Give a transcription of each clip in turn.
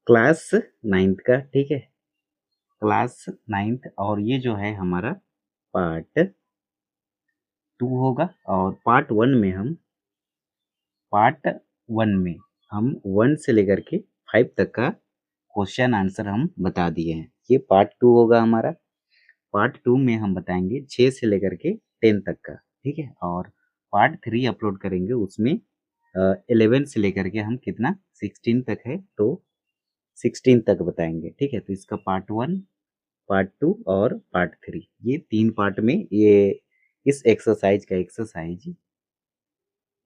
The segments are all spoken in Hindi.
क्लास 9th का, ठीक है, क्लास 9th। और ये जो है हमारा पार्ट 2 होगा। और पार्ट 1 में हम 1 से लेकर के 5 तक का क्वेश्चन आंसर हम बता दिए हैं। ये पार्ट 2 होगा हमारा। पार्ट 2 में हम बताएंगे 6 से लेकर के 10 तक का, ठीक है। और पार्ट 3 अपलोड करेंगे, उसमें 11 से लेकर के हम कितना 16 तक है, तो 16 तक बताएंगे, ठीक है। तो इसका पार्ट 1, पार्ट 2 और पार्ट 3, ये 3 पार्ट में ये इस एक्सरसाइज का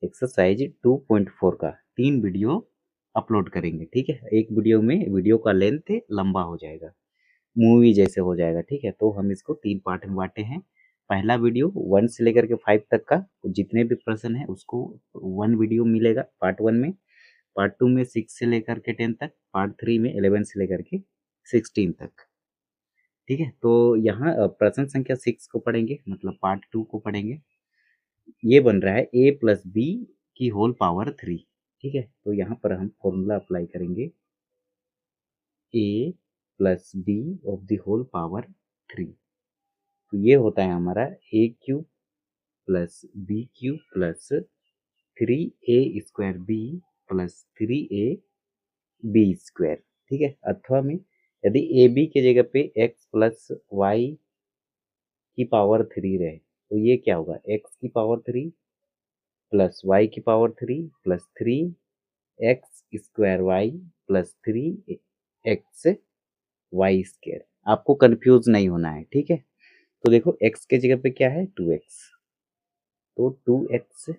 एक्सरसाइज 2.4 का 3 वीडियो अपलोड करेंगे, ठीक है। एक वीडियो में वीडियो का लेंथ लंबा हो जाएगा, मूवी जैसे हो जाएगा, ठीक है। तो हम इसको 3 पार्ट में बांटे हैं। पहला वीडियो 1 से लेकर के 5 तक का, जितने भी प्रश्न है उसको 1 वीडियो मिलेगा पार्ट 1 में। पार्ट 2 में 6 से लेकर के 10 तक, पार्ट 3 में 11 से लेकर के 16 तक, ठीक है। तो यहाँ प्रश्न संख्या 6 को पढ़ेंगे, मतलब पार्ट 2 को पढ़ेंगे। ये बन रहा है a प्लस बी की होल पावर 3, ठीक है। तो यहाँ पर हम फॉर्मूला अप्लाई करेंगे, a plus B of the whole power 3। तो ये होता है हमारा a cube plus B cube plus 3a² B plus 3a B square, ठीक है। अथवा में यदि ए बी के जगह पे x प्लस वाई की पावर 3 रहे, तो ये क्या होगा, x की पावर 3 प्लस वाई की power 3 plus 3x² Y plus 3x Y square. आपको कंफ्यूज नहीं होना है, ठीक है। तो देखो x के जगह पे क्या है 2x, तो 2x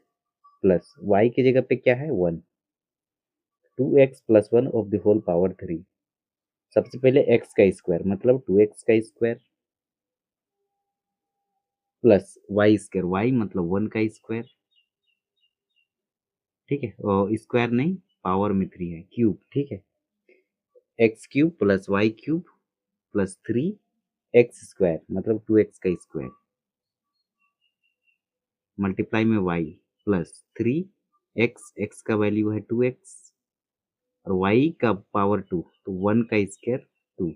प्लस y की जगह पे क्या है 1, 2x plus 1 of the whole power 3। सबसे पहले x का स्क्वायर मतलब 2x का स्क्वायर प्लस वाई स्क्वायर, वाई मतलब 1 का स्क्वायर, ठीक है। और स्क्वायर नहीं, पावर में 3 है, क्यूब, ठीक है। X cube plus Y cube plus 3x² मतलब 2x का स्क्वायर मल्टीप्लाई में y प्लस 3x, x का वैल्यू है 2x और y का पावर 2, तो 1 का स्क्वायर 2।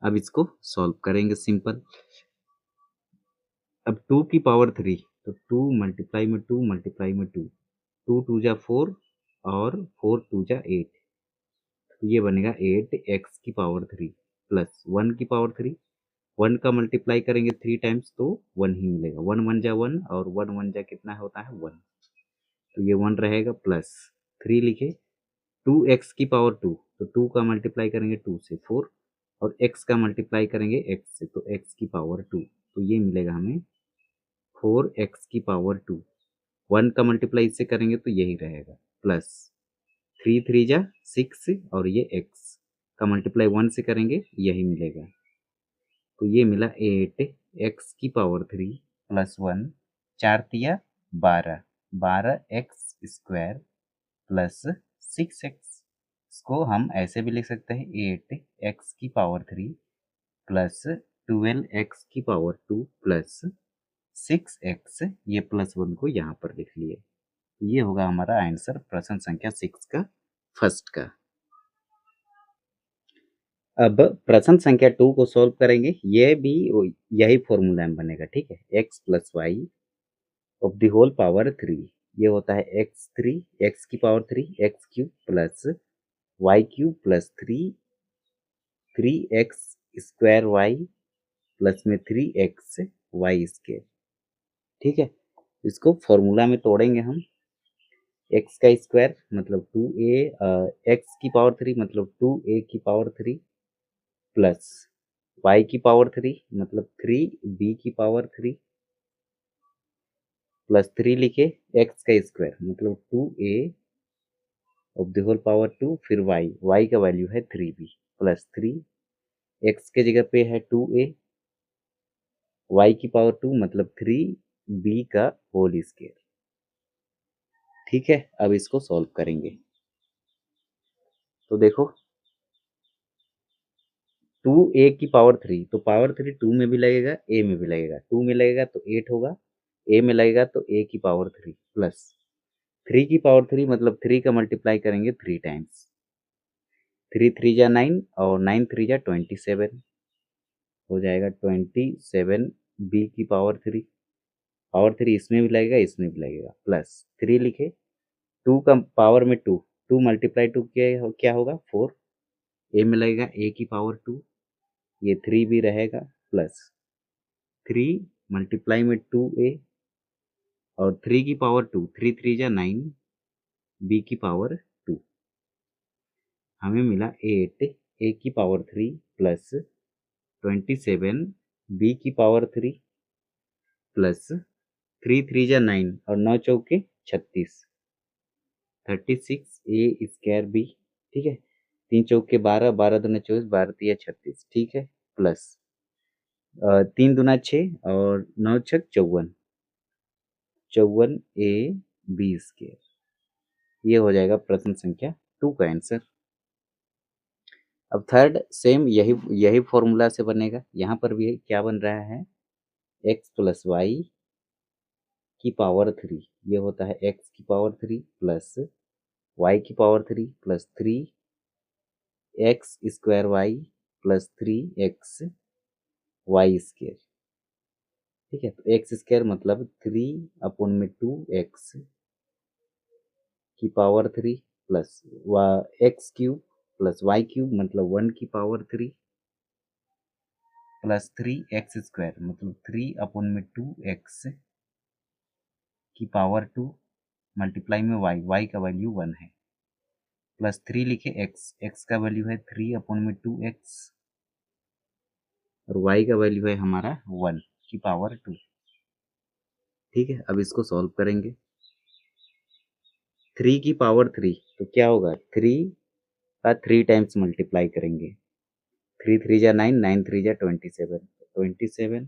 अब इसको सॉल्व करेंगे सिंपल। अब 2 की पावर 3, तो 2 मल्टीप्लाई में 2 मल्टीप्लाई में 2, 2 2 जा 4 और 4 2 जा 8, तो ये बनेगा 8x की पावर 3 प्लस 1 की पावर 3। 1 का मल्टीप्लाई करेंगे 3 टाइम्स तो 1 ही मिलेगा, 1 1 जा 1 और 1 1 जा कितना होता है 1, तो ये 1 रहेगा प्लस 3 लिखे। 2x की पावर 2, तो 2 का मल्टीप्लाई करेंगे 2 से 4 और x का मल्टीप्लाई करेंगे x से, तो x की पावर 2, तो ये मिलेगा हमें 4x की पावर 2। 1 का मल्टीप्लाई इससे करेंगे तो यही रहेगा प्लस 3 3 जा 6 और ये x का मल्टीप्लाई 1 से करेंगे यही मिलेगा, तो ये मिला 8x की पावर 3 प्लस 1, 4 तिया 12, 12x² प्लस 6x। इसको हम ऐसे भी लिख सकते हैं 8x की पावर 3 प्लस 12x की पावर 2 प्लस 6x, ये प्लस 1 को यहाँ पर लिख लिए। ये होगा हमारा आंसर प्रश्न संख्या 6 का फर्स्ट का। अब प्रश्न संख्या 2 को सॉल्व करेंगे, ये भी यही फॉर्मूला में बनेगा, ठीक है। x plus Y of the whole power 3, ये होता है x की power 3 x cube plus Y cube plus 3x² Y plus में 3x वाई स्क्वायर, ठीक है। इसको फॉर्मूला में तोड़ेंगे हम, x का स्क्वायर मतलब 2a, x की पावर 3 मतलब 2a की पावर 3 प्लस y की पावर 3 मतलब 3b की पावर 3 प्लस 3 लिखे, x का स्क्वायर मतलब 2a of the whole power 2, फिर y का वैल्यू है 3b प्लस 3, x के जगह पे है 2a, y की पावर 2 मतलब 3b का होल स्क्वायर, ठीक है। अब इसको सॉल्व करेंगे, तो देखो 2a की पावर 3, तो पावर 3 2 में भी लगेगा a में भी लगेगा, 2 में लगेगा तो 8 होगा, a में लगेगा तो a की पावर 3 प्लस 3 की पावर 3 मतलब 3 का मल्टीप्लाई करेंगे 3 टाइम्स, 3 3 जा 9 और 9 3 जा 27 हो जाएगा 27 बी की पावर 3। पावर 3 इसमें भी लगेगा, इसमें भी लगेगा, प्लस 3 लिखे, 2 का पावर में 2, 2 मल्टीप्लाई 2 क्या होगा 4, ए में लगेगा ए की पावर 2, ये 3 भी रहेगा, प्लस 3 मल्टीप्लाई में 2a और 3 की पावर 2, 3 3 जा 9 बी की पावर 2, हमें मिला 8 ए की पावर 3 प्लस 27 बी की पावर 3 प्लस 3 3 जा 9 और 9 चौके 36, 36 ए स्क्वायर बी, ठीक है, 3 चौके 12, 12 दूना 24, 12 तिया 36, ठीक है, प्लस 3 दूना 6 और 9 छक 54, 54 ए बी स्क्वायर। ये हो जाएगा प्रश्न संख्या 2 का आंसर। अब थर्ड सेम यही फॉर्मूला से बनेगा, यहाँ पर भी क्या बन रहा है, x प्लस वाई की पावर 3, ये होता है x की पावर 3 प्लस y की power 3 plus 3x square Y plus 3x Y square, ठीक है। तो एक्स स्क्वायर मतलब 3/2x की power 3 plus X cube plus Y cube मतलब 1 की पावर 3 प्लस 3x स्क्वायर मतलब 3/2x की पावर 2 मल्टीप्लाई में y का वैल्यू 1 है, प्लस 3 लिखे x का वैल्यू है 3/2x और y का वैल्यू है हमारा 1 की पावर 2, ठीक है। अब इसको सॉल्व करेंगे, 3 की पावर 3 तो क्या होगा, 3 का 3 टाइम्स मल्टीप्लाई करेंगे, 3 3 जा 9, 9 3 जा 27, 27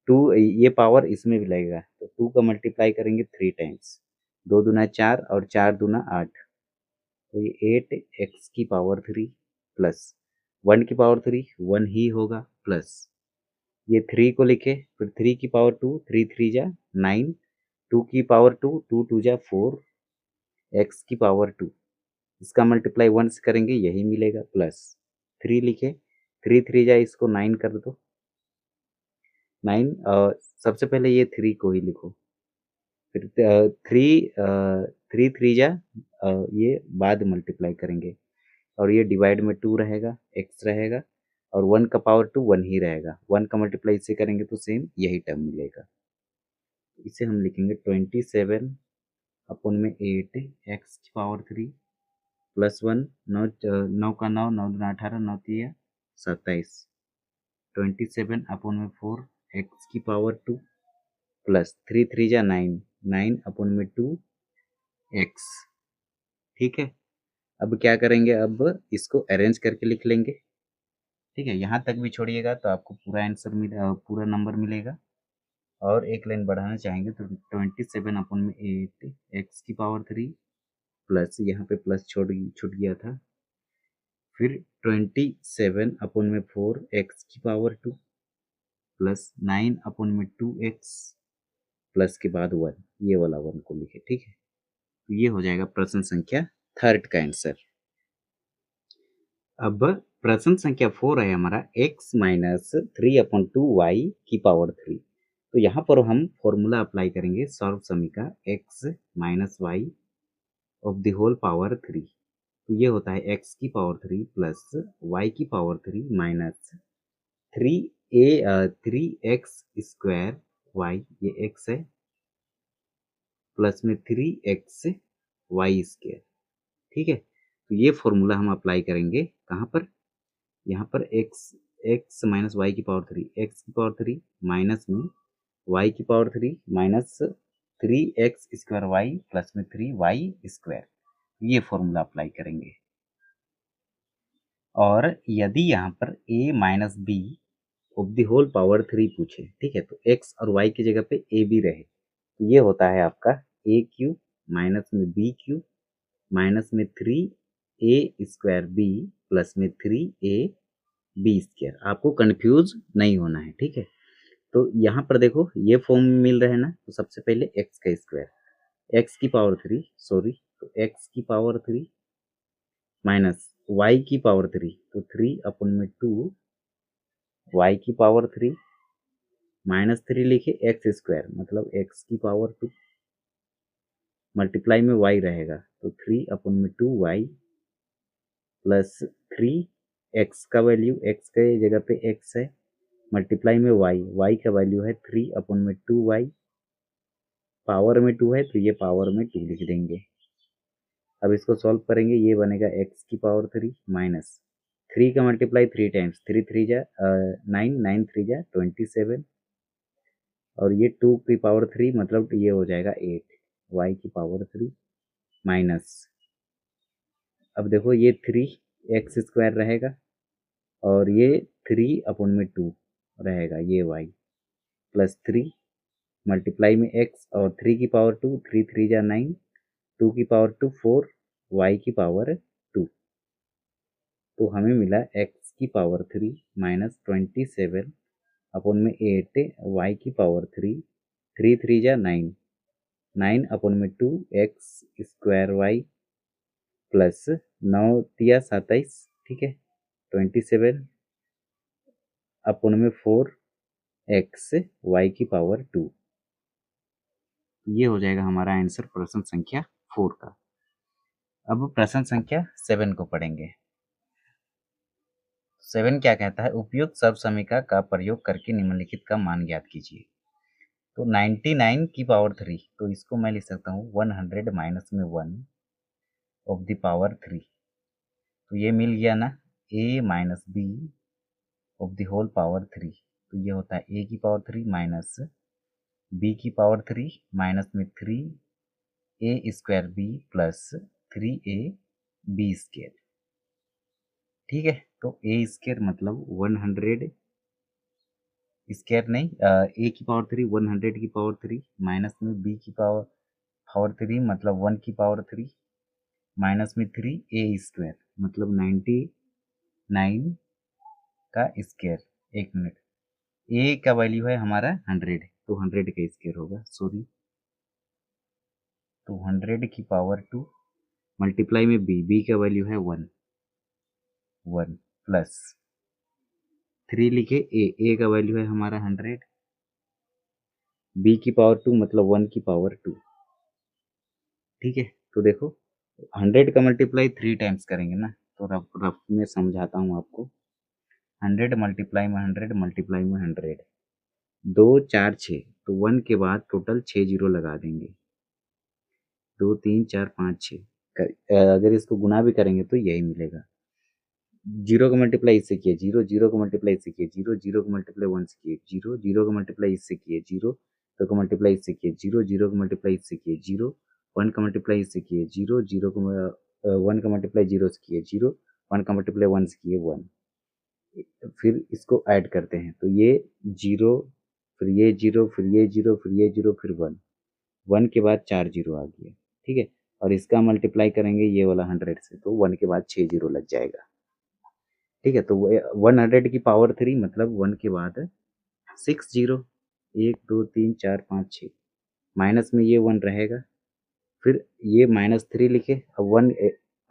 2 ये पावर इसमें भी लगेगा तो 2 का मल्टीप्लाई करेंगे 3 टाइम्स, 2 दूना 4 और 4 दूना 8, तो ये 8x की पावर 3 प्लस 1 की पावर 3 1 ही होगा, प्लस ये 3 को लिखे, फिर 3 की पावर 2, 3 3 जा 9, 2 की पावर 2, 2 2 जा 4 x की पावर 2, इसका मल्टीप्लाई 1 से करेंगे यही मिलेगा, प्लस 3 लिखे, 3 3 जा इसको 9 कर दो, 9 सबसे पहले ये 3 को ही लिखो, फिर 3 3 जा ये बाद मल्टीप्लाई करेंगे और ये डिवाइड में 2 रहेगा, x रहेगा और 1 का पावर 2 1 ही रहेगा, 1 का मल्टीप्लाई इससे करेंगे तो सेम यही टर्म मिलेगा। इसे हम लिखेंगे 27 अपन में 8 x की पावर 3 प्लस 1, 9 का 9, 9 दूना 18, 9 तिया 27, 27 अपन में 4 x की पावर 2 प्लस 3 3 जा 9, 9 अपन में 2 x, ठीक है। अब क्या करेंगे, अब इसको अरेंज करके लिख लेंगे, ठीक है। यहाँ तक भी छोड़िएगा तो आपको पूरा आंसर पूरा नंबर मिलेगा, और एक लाइन बढ़ाना चाहेंगे तो 27 अपन में 8 x की पावर 3 प्लस यहाँ पे प्लस छूट गया था, फिर 27 अपन में 4 x की पावर 2 प्लस 9 अपन में 2x प्लस के बाद 1, ये वाला 1 को लिखे, ठीक है। तो ये हो जाएगा प्रश्न संख्या थर्ड का आंसर। अब प्रश्न संख्या 4 है हमारा x माइनस 3/2y की पावर 3, तो यहाँ पर हम फॉर्मूला अप्लाई करेंगे सर्व समीका x minus y of the whole power 3, तो ये होता है x की पावर 3 प्लस y की power 3 minus 3x square y, ये x है, प्लस में 3x वाई स्क्वायर, ठीक है। तो ये फॉर्मूला हम अप्लाई करेंगे कहाँ पर, यहाँ पर x माइनस वाई की पावर 3, x की पावर 3 माइनस में y की power 3 minus 3x square Y plus में 3y स्क्वायर, ये फॉर्मूला अप्लाई करेंगे। और यदि यहाँ पर a minus B of the whole power 3 पूछे, ठीक है, तो x और y की जगह पे a भी रहे, तो ये होता है आपका a क्यूब माइनस में b क्यूब माइनस में 3a स्क्वायर b प्लस में 3a बी स्क्वायर, आपको कंफ्यूज नहीं होना है, ठीक है। तो यहाँ पर देखो ये फॉर्म मिल रहे हैं ना, तो सबसे पहले x का स्क्वायर, x की पावर 3 सॉरी, तो x की पावर 3 माइनस वाई की पावर 3, तो 3/2 वाई की पावर 3 -3 लिखे एक्स स्क्वायर मतलब एक्स की पावर 2 मल्टीप्लाई में वाई रहेगा, तो 3/2 वाई प्लस 3 एक्स का वैल्यू, एक्स के जगह पे एक्स है, मल्टीप्लाई में वाई, वाई का वैल्यू है 3/2 वाई, पावर में 2 है तो ये पावर में 2 लिख देंगे। अब इसको सॉल्व करेंगे, ये बनेगा एक्स की पावर 3 माइनस 3 का मल्टीप्लाई 3 टाइम्स, 3 3 जा 9, 9 3 जा 27, और ये 2 की पावर 3 मतलब ये हो जाएगा 8 वाई की पावर 3 माइनस, अब देखो ये 3 एक्स स्क्वायर रहेगा और ये 3/2 रहेगा, ये वाई प्लस 3 मल्टीप्लाई में एक्स और 3 की पावर 2, 3 3 जा 9, 2 की पावर 2 4 वाई की पावर 2, तो हमें मिला एक्स की पावर 3 माइनस 27 अपन में 8 वाई की पावर 3, 3 3 जा 9, 9 अपन में 2 एक्स स्क्वायर वाई प्लस 9 तिया 27, ठीक है, 27 अपन में 4 एक्स वाई की पावर 2, ये हो जाएगा हमारा आंसर प्रश्न संख्या 4 का। अब प्रश्न संख्या 7 को पढ़ेंगे। 7 क्या कहता है, उपयुक्त सब समीकरण का प्रयोग करके निम्नलिखित का मान ज्ञात कीजिए। तो 99 की पावर 3, तो इसको मैं लिख सकता हूँ 100 माइनस में 1 ऑफ द पावर 3, तो ये मिल गया ना a minus B of the whole power 3, तो ये होता है a की पावर 3 माइनस b की पावर 3 माइनस में 3a square b plus 3ab square, ठीक है। तो a स्क्वायर मतलब 100 स्क्वायर नहीं, a की पावर 3 100 की पावर 3 माइनस में b की पावर 3 मतलब 1 की पावर 3 माइनस में 3a स्क्वायर मतलब 99 का स्क्वायर। एक मिनट, a का वैल्यू है हमारा 100, तो 100 का स्क्वायर होगा, सॉरी, तो 100 की पावर 2 मल्टीप्लाई में b का वैल्यू है 1 प्लस 3 लिखे a का वैल्यू है हमारा 100, b की पावर 2 मतलब 1 की पावर 2, ठीक है। तो देखो 100 का मल्टीप्लाई 3 टाइम्स करेंगे ना, तो रफ रफ में समझाता हूँ आपको। 100 मल्टीप्लाई में 100 मल्टीप्लाई में 100, 2 4 6, तो 1 के बाद टोटल 6 जीरो लगा देंगे, 2 3 4 5 6, अगर इसको गुना भी करेंगे तो यही मिलेगा। जीरो का मल्टीप्लाई इससे किए जीरो, जीरो का मल्टीप्लाई इससे किए जीरो, जीरो का मल्टीप्लाई 1 से किए जीरो, जीरो का मल्टीप्लाई इससे किए जीरो, 2 का मल्टीप्लाई इससे किए जीरो, जीरो का मल्टीप्लाई इससे किए जीरो, 1 का मल्टीप्लाई इससे किए जीरो, 1 का मल्टीप्लाई 0 से किए जीरो, 1 का मल्टीप्लाई 1 से किए 1, फिर इसको ऐड करते हैं तो ये जीरो, फिर ये जीरो, फिर ये जीरो, फिर ये जीरो, फिर 1, 1 के बाद 4 जीरो आ गया, ठीक है। और इसका मल्टीप्लाई करेंगे ये वाला 100 से, तो 1 के बाद 6 जीरो लग जाएगा, ठीक है। तो 100 की पावर 3 मतलब 1 के बाद 6 जीरो, 1 2 3 4 5 6, माइनस में ये 1 रहेगा, फिर ये -3 लिखे, अब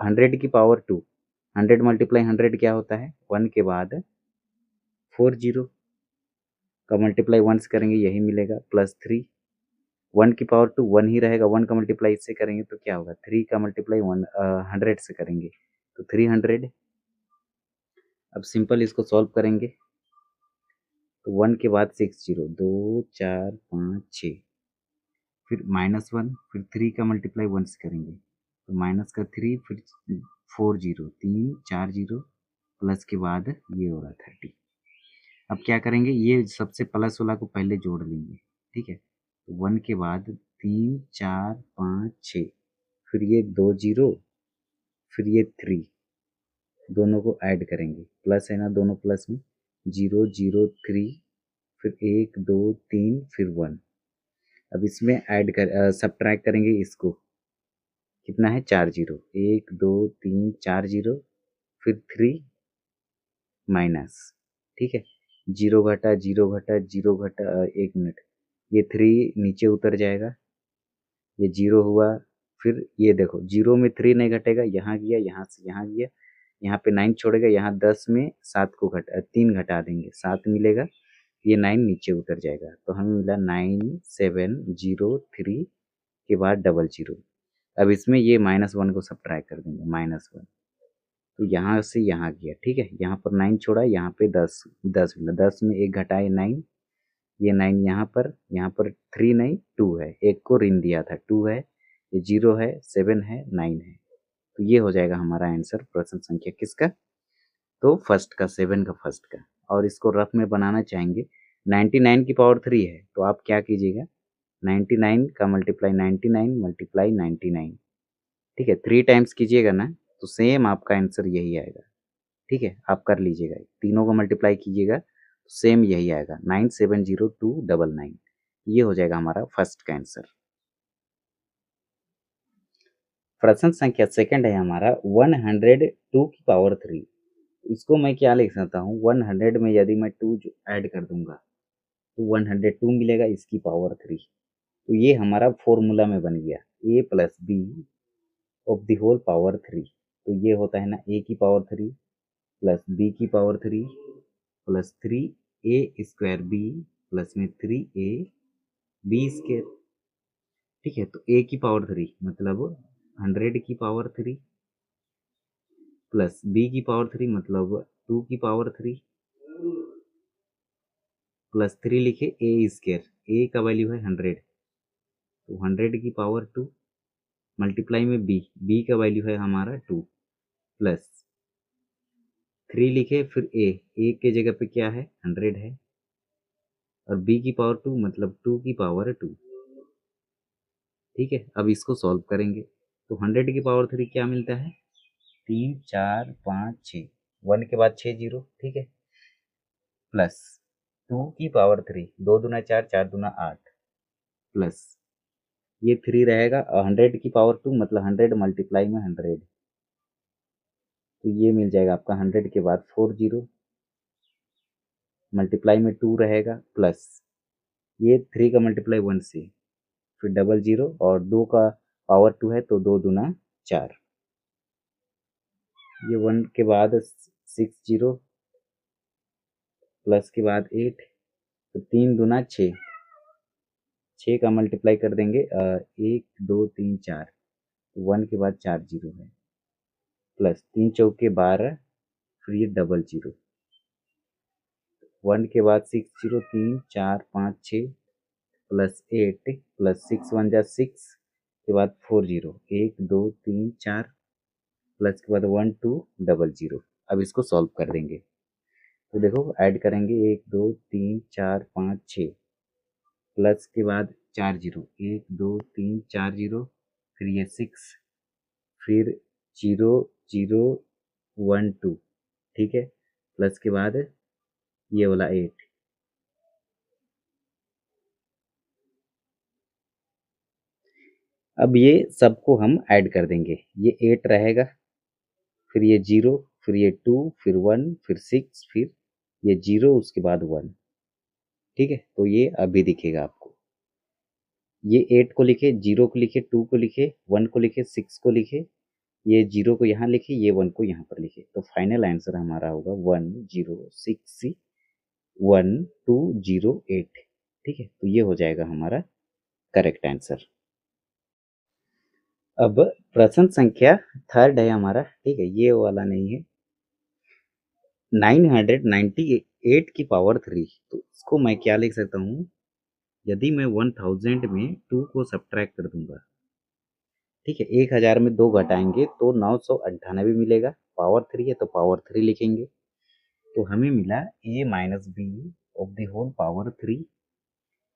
100 की पावर 2, 100 मल्टीप्लाई 100 क्या होता है, 1 के बाद 4 जीरो का मल्टीप्लाई 1 से करेंगे यही मिलेगा, प्लस 3, 1 की पावर 2 1 ही रहेगा, 1 का मल्टीप्लाई इससे करेंगे तो क्या होगा, 3 का मल्टीप्लाई 100 से करेंगे तो 300। अब सिंपल इसको सॉल्व करेंगे तो 1 के बाद 6 जीरो, 2 4 5 6, फिर -1, फिर 3 का मल्टीप्लाई 1 से करेंगे तो माइनस का 3, फिर 4 जीरो, 3 4 जीरो, प्लस के बाद ये होगा 30। अब क्या करेंगे, ये सबसे प्लस वाला को पहले जोड़ लेंगे, ठीक है। तो 1 के बाद 3 4 5 6, फिर ये 2 जीरो, फिर ये 3, दोनों को ऐड करेंगे, प्लस है ना दोनों प्लस में, 0 0 3, फिर 1 2 3, फिर 1। अब इसमें ऐड कर सब्ट्रैक्ट करेंगे इसको, कितना है 4 जीरो, 1 2 3 4 जीरो, फिर 3 माइनस, ठीक है, जीरो घटा जीरो घटा जीरो घटा, 1 मिनट, ये 3 नीचे उतर जाएगा, ये 0 हुआ, फिर ये देखो 0 में 3 नहीं घटेगा, यहाँ गया, यहाँ से यहाँ गया, यहाँ पे 9 छोड़ेगा, यहाँ 10 में 7 को 3 घटा देंगे, 7 मिलेगा, ये 9 नीचे उतर जाएगा, तो हमें मिला 9703 के बाद 00। अब इसमें ये -1 को सब्ट्रैक्ट कर देंगे, -1, तो यहाँ से यहाँ गया, ठीक है, यहाँ पर 9 छोड़ा, यहाँ पे 10 मिला, 10 में 1 घटाए 9, ये 9 यहाँ पर 3 नहीं 2 है, एक को ऋण दिया था 2 है, ये 0 है, 7 है, 9 है, तो ये हो जाएगा हमारा आंसर प्रश्न संख्या किसका, तो फर्स्ट का, 7 का फर्स्ट का। और इसको रफ में बनाना चाहेंगे, 99 की पावर 3 है, तो आप क्या कीजिएगा, 99 का मल्टीप्लाई 99 मल्टीप्लाई 99, ठीक है, 3 टाइम्स कीजिएगा ना, तो सेम आपका आंसर यही आएगा, ठीक है, आप कर लीजिएगा, तीनों को मल्टीप्लाई कीजिएगा, सेम यही आएगा, 970299, ये हो जाएगा हमारा फर्स्ट का आंसर। प्रश्न संख्या सेकंड है हमारा 102 की पावर 3, इसको मैं क्या लिख सकता हूँ, 100 में यदि मैं 2 ऐड कर दूंगा तो 102 मिलेगा, इसकी पावर 3, तो ये हमारा फॉर्मूला में बन गया a plus B of the whole power 3, तो ये होता है ना a की पावर 3 प्लस b की power 3 plus 3a square b plus में 3a b स्क्वायर, ठीक है, तो a की पावर 3 मतलब 100 की पावर 3 प्लस b की पावर 3 मतलब 2 की पावर 3 प्लस 3 लिखे a स्क्वायर, a का वैल्यू है 100, तो 100 की पावर 2 मल्टीप्लाई में b का वैल्यू है हमारा 2 प्लस 3 लिखे, फिर a के जगह पे क्या है 100 है, और b की पावर 2 मतलब 2 की पावर 2, ठीक है। अब इसको सॉल्व करेंगे, तो 100 की पावर 3 क्या मिलता है, 3 4 5 6, 1 के बाद 6 0, ठीक है, प्लस 2 की पावर 3, 2 दूना 4, 4 दूना 8, प्लस ये 3 रहेगा, 100 की पावर 2 मतलब 100 मल्टीप्लाई में 100, तो ये मिल जाएगा आपका 100 के बाद 4 0 मल्टीप्लाई में 2 रहेगा, प्लस ये 3 का मल्टीप्लाई 1 से, फिर 00 और 2 का पावर 2 है तो 2 दूना 4, ये 1 के बाद 6 0 प्लस के बाद 8, तो 3 दूना 6, 6 का मल्टीप्लाई कर देंगे 1 2 3 4, 1 के बाद 4 0 है, प्लस 3 चौके 12, फिर ये 00, 1 के बाद 6 0 3 4 5 6 प्लस 8 प्लस 6 1 जा 6 के बाद 4 0, 1 2 3 4 प्लस के बाद 1 2 00। अब इसको सॉल्व कर देंगे, तो देखो ऐड करेंगे 1 2 3 4 5 6 प्लस के बाद 4 0, 1 2 3 4 0, फिर ये 6, फिर 0 0 1 2, ठीक है, प्लस के बाद ये वाला 8, अब ये सबको हम ऐड कर देंगे, ये 8 रहेगा, फिर ये 0, फिर ये 2, फिर 1, फिर 6, फिर ये 0, उसके बाद 1, ठीक है, तो ये अभी दिखेगा आपको, ये 8 को लिखे, 0 को लिखे, 2 को लिखे, 1 को लिखे, 6 को लिखे, ये 0 को यहाँ लिखे, ये 1 को यहाँ पर लिखे, तो फाइनल आंसर हमारा होगा 106128, ठीक है, तो ये हो जाएगा हमारा करेक्ट आंसर। अब प्रश्न संख्या थर्ड है हमारा, ठीक है, ये वाला नहीं है, 998 की पावर 3, तो इसको मैं क्या लिख सकता हूँ, यदि मैं 1000 में 2 को सब्ट्रैक्ट कर दूंगा, ठीक है, 1000 में 2 घटाएंगे तो 998 मिलेगा, पावर 3 है तो पावर 3 लिखेंगे, तो हमें मिला a minus B of the whole power 3,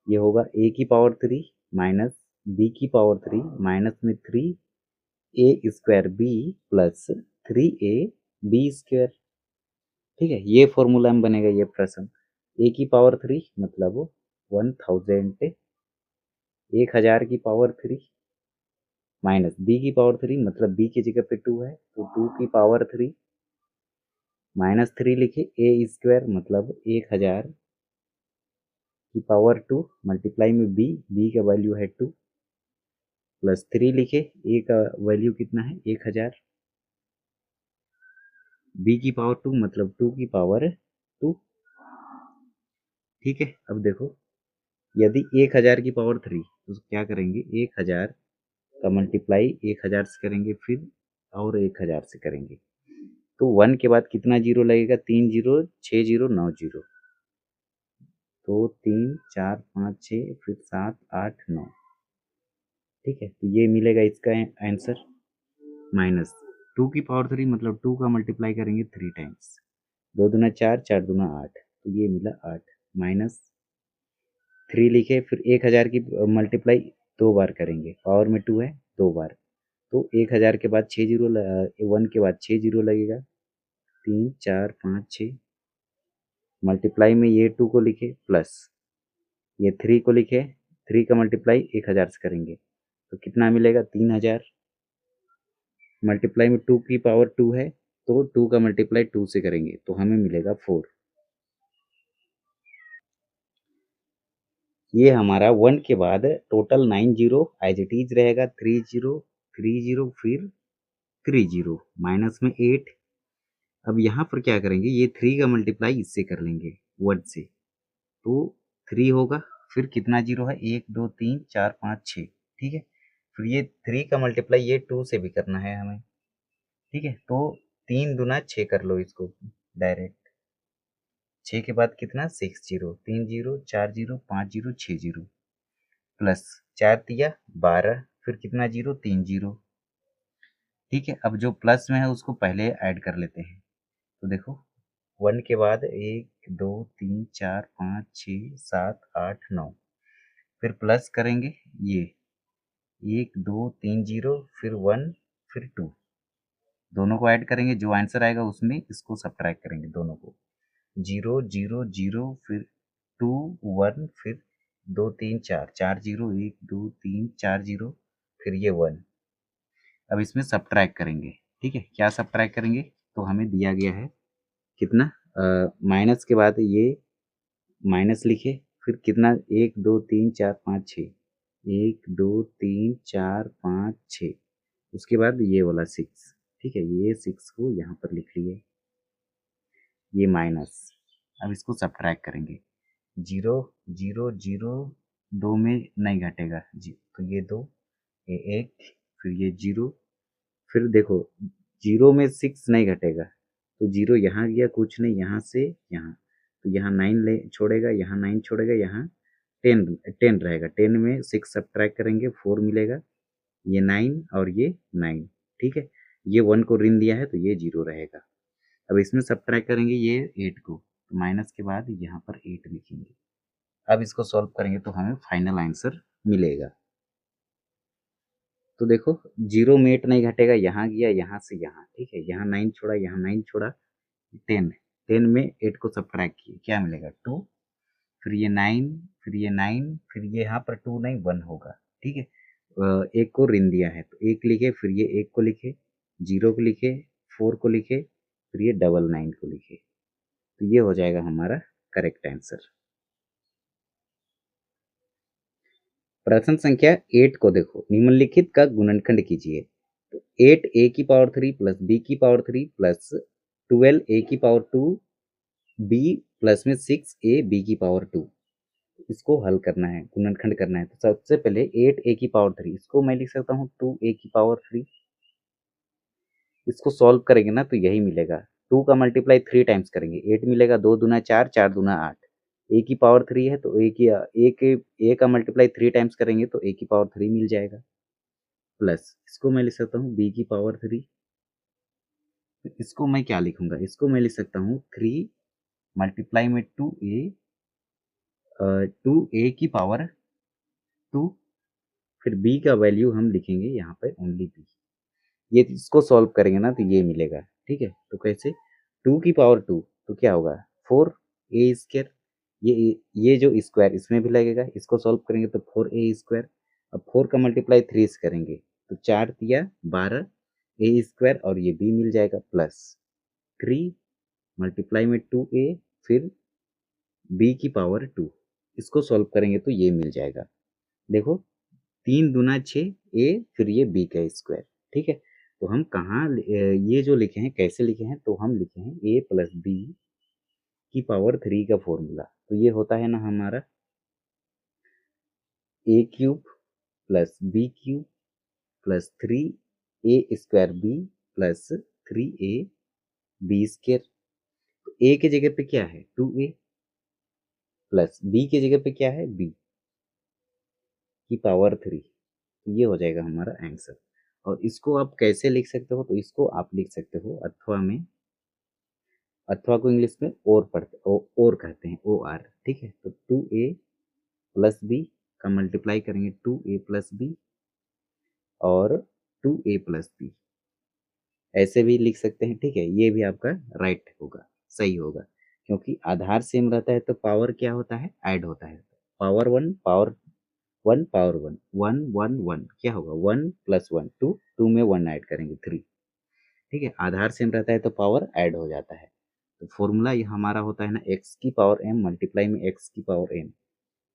ये होगा a की पावर 3 माइनस b की पावर 3 माइनस में 3a square b plus 3a b square, ठीक है, ये फॉर्मूला में बनेगा ये प्रश्न, a की पावर 3 मतलब 1000, 1000 की पावर 3 माइनस b की पावर 3 मतलब b की जगह पे 2 है तो 2 की पावर 3 माइनस 3 लिखे, a स्क्वायर मतलब 1000 की पावर 2 मल्टीप्लाई में b का वैल्यू है 2 प्लस 3 लिखे, ए का वैल्यू कितना है 1000, बी की पावर 2 मतलब 2 की पावर 2। ठीक है, अब देखो यदि 1000 की पावर 3 तो क्या करेंगे, 1000 का मल्टीप्लाई 1000 से करेंगे, फिर और 1000 से करेंगे, तो 1 के बाद कितना जीरो लगेगा, 3 जीरो 6 जीरो 9 जीरो, तो 3 4 5 6 फिर 7 8 9। ठीक है, तो ये मिलेगा इसका आंसर। माइनस 2 की पावर 3 मतलब 2 का मल्टीप्लाई करेंगे 3 टाइम्स, 2 दूना 4 4 दूना 8, तो ये मिला 8। माइनस 3 लिखे, फिर 1000 की मल्टीप्लाई 2 बार करेंगे, पावर में 2 है 2 बार, तो 1000 के बाद 6 जीरो 1 के बाद 6 जीरो लगेगा, 3 4 5 6, मल्टीप्लाई में ये 2 को लिखे प्लस ये 3 को लिखे, 3 का मल्टीप्लाई 1000 से करेंगे तो कितना मिलेगा 3000, मल्टीप्लाई में 2 की पावर 2 है तो 2 का मल्टीप्लाई 2 से करेंगे तो हमें मिलेगा 4। ये हमारा 1 के बाद total 9 zero as it is रहेगा, 3 जीरो 3 जीरो फिर 3 जीरो माइनस में 8। अब यहाँ पर क्या करेंगे, ये 3 का मल्टीप्लाई इससे कर लेंगे 1 से, तो 3 होगा, फिर कितना जीरो है 1 2 3 4 5 6। ठीक है, फिर ये 3 का मल्टीप्लाई ये 2 से भी करना है हमें। ठीक है, तो 3 दूना 6 कर लो इसको डायरेक्ट, 6 के बाद कितना 6 zero 3 zero 4 zero 5 zero 6 zero, plus 4 तिया 12, फिर कितना जीरो 3 जीरो। ठीक है, अब जो प्लस में है उसको पहले ऐड कर लेते हैं, तो देखो 1 के बाद 1 2 3 4 5 6 7 8 9, फिर प्लस करेंगे ये 1 2 3 जीरो फिर 1 फिर 2, दोनों को ऐड करेंगे, जो आंसर आएगा उसमें इसको सब्ट्रैक्ट करेंगे दोनों को, 0 0 0 फिर 2 1 फिर 2 3 4 4 जीरो 1 2 3 4 जीरो फिर ये 1। अब इसमें सब्ट्रैक्ट करेंगे। ठीक है, क्या सब्ट्रैक्ट करेंगे, तो हमें दिया गया है कितना, माइनस के बाद ये माइनस लिखे, फिर कितना 1 2 3 4 5 6, 1 2 3 4 5 6, उसके बाद ये वाला 6। ठीक है, ये 6 को यहाँ पर लिख लिए, ये माइनस, अब इसको सब्ट्रैक्ट करेंगे, 0 0 0 2 में नहीं घटेगा जी, तो ये 2 ये 1 फिर ये 0, फिर देखो 0 में 6 नहीं घटेगा, तो 0 यहाँ गया कुछ नहीं, यहाँ से यहाँ, तो यहाँ 9 ले छोड़ेगा, यहाँ 9 छोड़ेगा, यहाँ 10 10 रहेगा, 10 में 6 सब्ट्रैक्ट करेंगे 4 मिलेगा, ये 9 और ये 9। ठीक है, ये 1 को ऋण दिया है तो ये 0 रहेगा। अब इसमें सब्ट्रैक्ट करेंगे ये 8 को, तो माइनस के बाद यहाँ पर 8 लिखेंगे। अब इसको सॉल्व करेंगे तो हमें फाइनल आंसर मिलेगा। तो देखो 0 में 8 नहीं घटेगा, यहाँ गया यहाँ से यहाँ। ठीक है, यहाँ 9 छोड़ा, यहाँ 9 छोड़ा, 10 10 में 8 को सब्ट्रैक्ट किए, क्या मिलेगा 2, फिर ये 9 फिर ये 9 फिर ये यहाँ पर 2 नहीं 1 होगा। ठीक है, एक को ऋण दिया है तो एक लिखे, फिर ये एक को लिखे, 0 को लिखे, 4 को लिखे, फिर ये 9 को लिखे, तो ये हो जाएगा हमारा करेक्ट आंसर। प्रश्न संख्या 8 को देखो, निम्नलिखित का गुणनखंड कीजिए। तो 8 a की पावर 3 प्लस b की पावर 3 प्लस 12 a की पावर 2 b प्लस में 6 a b की पावर 2, इसको हल करना है, गुणनखंड करना है। तो सबसे पहले 8 a की पावर 3, इसको मैं लिख सकता हूँ 2 a की पावर 3, इसको सॉल्व करेंगे ना तो यही मिलेगा, 2 का मल्टीप्लाई 3 टाइम्स करेंगे 8 मिलेगा, 2 दूना 4 4 दूना 8, ए की पावर 3 है तो ए का मल्टीप्लाई 3 टाइम्स करेंगे तो ए की पावर 3 मिल जाएगा, प्लस इसको मैं लिख सकता हूँ बी की पावर 3, इसको मैं क्या लिखूंगा, इसको मैं लिख सकता हूँ 3 मल्टीप्लाई में 2a की पावर 2, फिर b का वैल्यू हम लिखेंगे यहाँ पे ओनली b, ये इसको सॉल्व करेंगे ना तो ये मिलेगा। ठीक है, तो कैसे 2 की पावर 2 तो क्या होगा 4a², ये जो स्क्वायर इसमें भी लगेगा, इसको सॉल्व करेंगे तो 4a², अब 4 का मल्टीप्लाई 3 से करेंगे तो 4 तिया 12 a² और ये b मिल जाएगा, प्लस 3 मल्टीप्लाई में 2a फिर b की पावर 2, इसको सॉल्व करेंगे तो ये मिल जाएगा। देखो 3 दूना 6 ए, फिर ये बी का स्क्वायर, ठीक है। तो हम कहाँ ये जो लिखे हैं कैसे लिखे हैं, तो हम लिखे हैं ए प्लस बी की पावर 3 का फॉर्मूला। तो ये होता है ना हमारा A cube plus B cube plus 3 A square B plus 3 A B square. तो ए के जगह पे क्या है 2a प्लस बी के जगह पे क्या है बी की पावर 3। तो ये हो जाएगा हमारा आंसर। और इसको आप कैसे लिख सकते हो, तो इसको आप लिख सकते हो अथवा में, अथवा को इंग्लिश में और पढ़ते और कहते हैं OR, ठीक है। तो 2a प्लस बी का मल्टीप्लाई करेंगे 2a प्लस बी और 2a प्लस बी, ऐसे भी लिख सकते हैं, ठीक है। ये भी आपका राइट होगा, सही होगा, क्योंकि आधार सेम रहता है तो पावर क्या होता है ऐड होता है। Power one power one one one one क्या होगा 1 प्लस 1 2, 2 में 1 ऐड करेंगे 3, ठीक है। आधार सेम रहता है तो पावर ऐड हो जाता है। तो फॉर्मूला ये हमारा होता है ना एक्स की पावर m मल्टीप्लाई में एक्स की पावर m,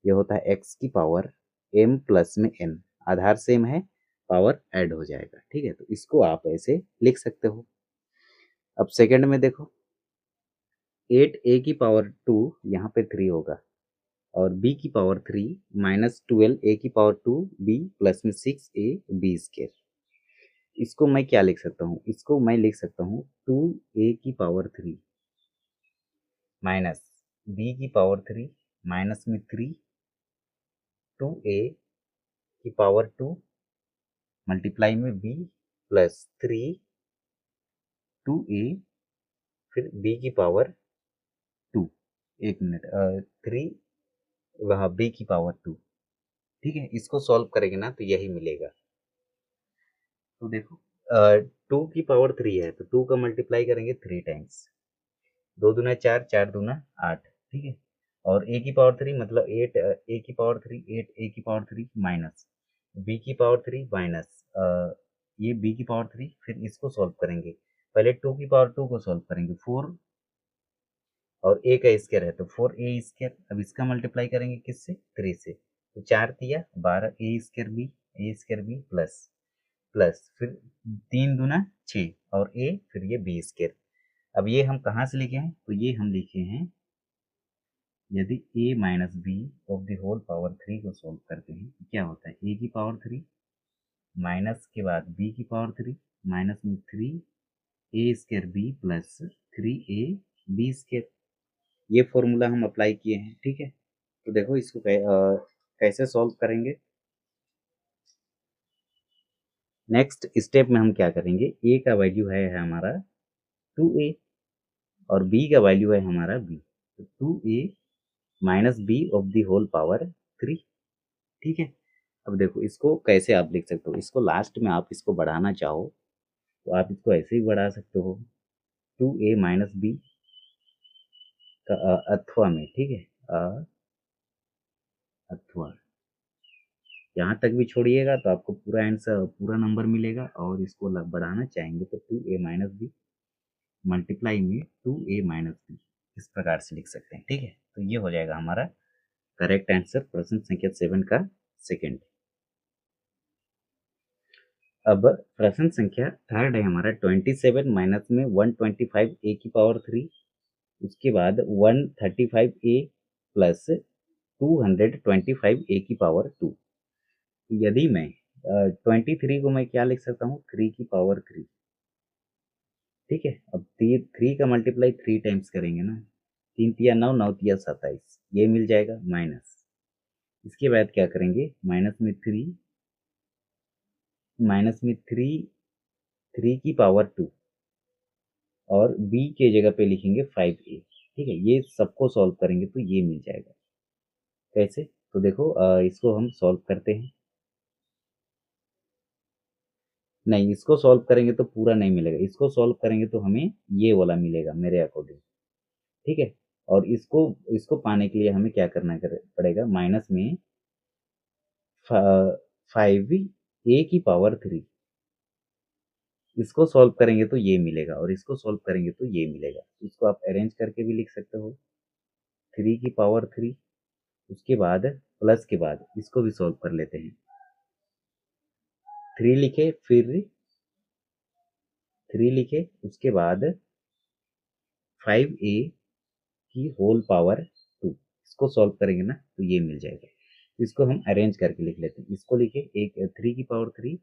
ये होता है एक्स की पावर m प्लस में n, आधार सेम है पावर ऐड हो जाएगा, ठीक है। तो इसको आप ऐसे लिख सकते हो। अब सेकंड में देखो 8a की पावर 2 यहाँ पे 3 होगा और b की पावर 3 माइनस 12 a की पावर 2 b प्लस में 6a b स्क्वायर। इसको मैं क्या लिख सकता हूँ, इसको मैं लिख सकता हूँ 2a की पावर 3 माइनस b की पावर 3 माइनस में 3 2a की पावर 2 मल्टीप्लाई में b प्लस 3 2a फिर b की पावर 2, एक मिनट 3 वहाँ b की पावर 2, ठीक है। इसको सॉल्व करेंगे ना तो यही मिलेगा। तो देखो 2 की पावर 3 है तो 2 का मल्टीप्लाई करेंगे 3 टाइम्स, 2 दूना 4 4 दूना 8, ठीक है। और a की पावर 3 मतलब 8 a की पावर 3 8 a की पावर 3 माइनस b की पावर 3 माइनस ये b की पावर 3, फिर इसको सॉल्व करेंगे। पहले 2 की पावर 2 को सॉल्व करेंगे 4 और a का स्क्वायर है तो 4a स्क्वायर। अब इसका मल्टीप्लाई करेंगे किससे 3 से, तो 4 तिया 12 a square B plus plus फिर 3 दूना 6 और a फिर ये b स्क्वायर। अब ये हम कहाँ से लिखे हैं, तो ये हम लिखे हैं यदि a minus B of the whole power 3 को सॉल्व करते हैं तो क्या होता है a की पावर 3 माइनस के बाद b की पावर 3 माइनस में 3 a square b plus 3a b square. ये फॉर्मूला हम अप्लाई किए हैं, ठीक है। तो देखो इसको कैसे सॉल्व करेंगे। नेक्स्ट स्टेप में हम क्या करेंगे, a का वैल्यू है हमारा 2a और b का वैल्यू है हमारा b, तो 2a minus B of the whole power 3, ठीक है। अब देखो इसको कैसे आप लिख सकते हो, इसको लास्ट में आप इसको बढ़ाना चाहो तो आप इसको ऐसे ही बढ़ा सकते हो 2a माइनस बी का अथवा में, ठीक है। अथवा यहाँ तक भी छोड़िएगा तो आपको पूरा आंसर पूरा नंबर मिलेगा, और इसको बढ़ाना चाहेंगे तो 2a माइनस बी मल्टीप्लाई में 2a माइनस बी, इस प्रकार से लिख सकते हैं, ठीक है। तो ये हो जाएगा हमारा करेक्ट आंसर प्रश्न संख्या 7 का सेकेंड। अब प्रश्न संख्या थर्ड है हमारा 27 माइनस में 125 ए की पावर 3, उसके बाद 135 ए प्लस 225 ए की पावर 2। यदि मैं 23 को मैं क्या लिख सकता हूँ 3 की पावर 3, ठीक है। अब 3 का मल्टीप्लाई 3 टाइम्स करेंगे ना, 3 तिया 9 9 तिया 27, ये मिल जाएगा माइनस। इसके बाद क्या करेंगे माइनस में 3 की पावर 2 और b के जगह पे लिखेंगे 5a, ठीक है। ये सबको सॉल्व करेंगे तो ये मिल जाएगा। कैसे, तो देखो इसको हम सॉल्व करते हैं। नहीं, इसको सॉल्व करेंगे तो पूरा नहीं मिलेगा, इसको सॉल्व करेंगे तो हमें ये वाला मिलेगा मेरे अकॉर्डिंग, ठीक है। और इसको इसको पाने के लिए हमें क्या करना पड़ेगा, माइनस में 5a की पावर 3, इसको सॉल्व करेंगे तो ये मिलेगा और इसको सॉल्व करेंगे तो ये मिलेगा। इसको आप अरेंज करके भी लिख सकते हो 3 की पावर 3, उसके बाद प्लस के बाद इसको भी सॉल्व कर लेते हैं 3 लिखे, फिर 3 लिखे, उसके बाद 5a की होल पावर 2। इसको सॉल्व करेंगे ना तो ये मिल जाएगा। तो इसको हम अरेंज करके लिख लेते हैं। इसको लिखे एक 3 की पावर 3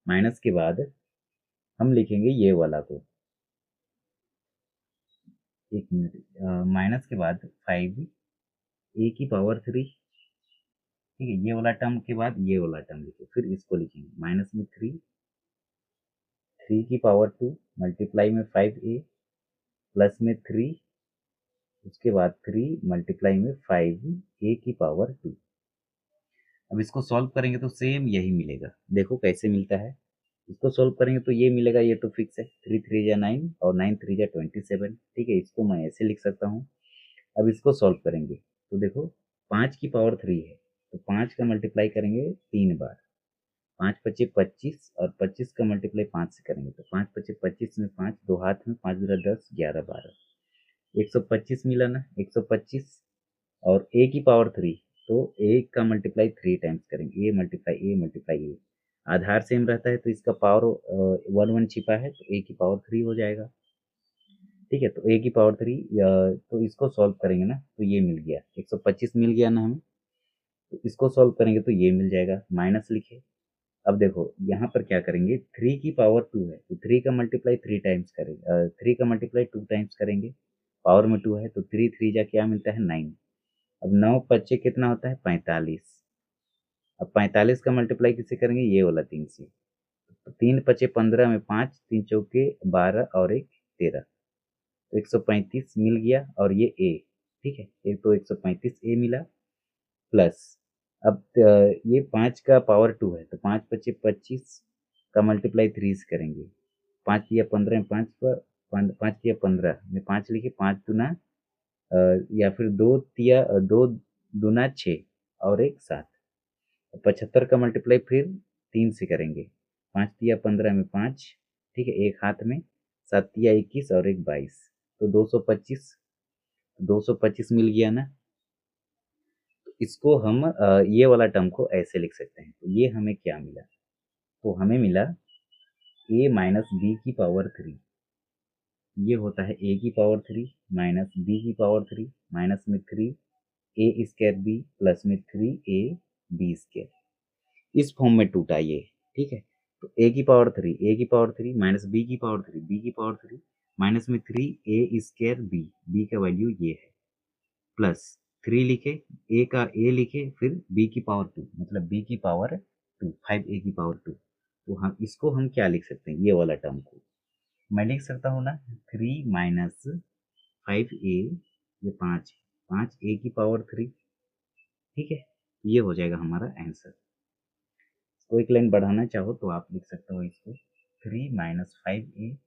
माइनस के बाद हम लिखेंगे ये वाला को, एक मिनट, माइनस के बाद 5a की पावर 3, ठीक है। ये वाला टर्म के बाद ये वाला टर्म लिखे, फिर इसको लिखेंगे माइनस में 3 की पावर 2 मल्टीप्लाई में 5a प्लस में 3, उसके बाद 3 मल्टीप्लाई में 5a की पावर 2। अब इसको सॉल्व करेंगे तो सेम यही मिलेगा। देखो कैसे मिलता है। इसको सॉल्व करेंगे तो ये मिलेगा, ये तो फिक्स है, 3 3 जा 9 और 9 3 जा 27, ठीक है। इसको मैं ऐसे लिख सकता हूँ। अब इसको सॉल्व करेंगे तो देखो 5 की पावर 3 है, तो 5 का मल्टीप्लाई करेंगे 3 बार, 5 पच्चे 25 और 25 का मल्टीप्लाई 5 से करेंगे तो 5 पच्चे 25 में 5, दो हाथ में 5 दूना 10, 11 12, 125 मिला ना, 125। और a की पावर 3, तो a का मल्टीप्लाई 3 टाइम्स करेंगे, a multiply a। Aadhaar same रहता है तो इसका पावर 1 1 छिपा है तो a की पावर 3 हो जाएगा, ठीक है। तो a की पावर 3, तो इसको सॉल्व करेंगे ना तो ये मिल गया, 125 मिल गया ना हमें। तो इसको सॉल्व करेंगे तो ये मिल जाएगा, माइनस लिखे। अब देखो यहाँ पर क्या करेंगे, 3 की पावर 2 है तो 3 का मल्टीप्लाई 3 टाइम्स करेंगे, 3 का मल्टीप्लाई 2 टाइम्स करेंगे, पावर में 2 है तो 3 3 जा क्या मिलता है 9। अब 9 पच्चे कितना होता है 45। अब 45 का मल्टीप्लाई किससे करेंगे, ये वाला 3 से। तो 3 पच्चे 15 में 5, 3 चौके 12 और 1 13, तो 135 मिल गया। और ये ए, ठीक है, एक तो 135 ए मिला प्लस। अब ये 5 का पावर 2 है तो 5 पच्चे 25 का मल्टीप्लाई 3 से करेंगे, 5 किया 15 में 5 पर 5 किया 15 में 5 लिखे, 5 दूना या फिर 2 तिया 2 दूना 6 और 1 7। 75 का मल्टीप्लाई फिर 3 से करेंगे, 5 तिया 15 में 5, ठीक है, एक हाथ में, 7 तिया 21 और 1 22, तो 225। 225 मिल गया ना। तो इसको हम ये वाला टर्म को ऐसे लिख सकते हैं। तो ये हमें क्या मिला, तो हमें मिला a माइनस बी की पावर 3। ये होता है a की पावर 3 माइनस b की पावर 3 माइनस में 3 a स्क्वायर b प्लस में 3a b स्क्वायर। इस फॉर्म में टूटा ये, ठीक है। तो a की पावर 3, a की पावर 3 माइनस b की पावर 3, b की पावर 3 माइनस में 3a स्क्वायर b, b का वैल्यू ये है, प्लस 3 लिखे, a का a लिखे, फिर b की पावर 2 मतलब b की पावर 2, 5a की पावर 2। तो हम इसको हम क्या लिख सकते हैं, ये वाला टर्म को मैं लिख सकता हूँ ना, 3 माइनस 5a, ये 5 है, 5a की पावर 3, ठीक है। ये हो जाएगा हमारा आंसर। तो एक लाइन बढ़ाना चाहो तो आप लिख सकते हो इसको, 3 माइनस 5a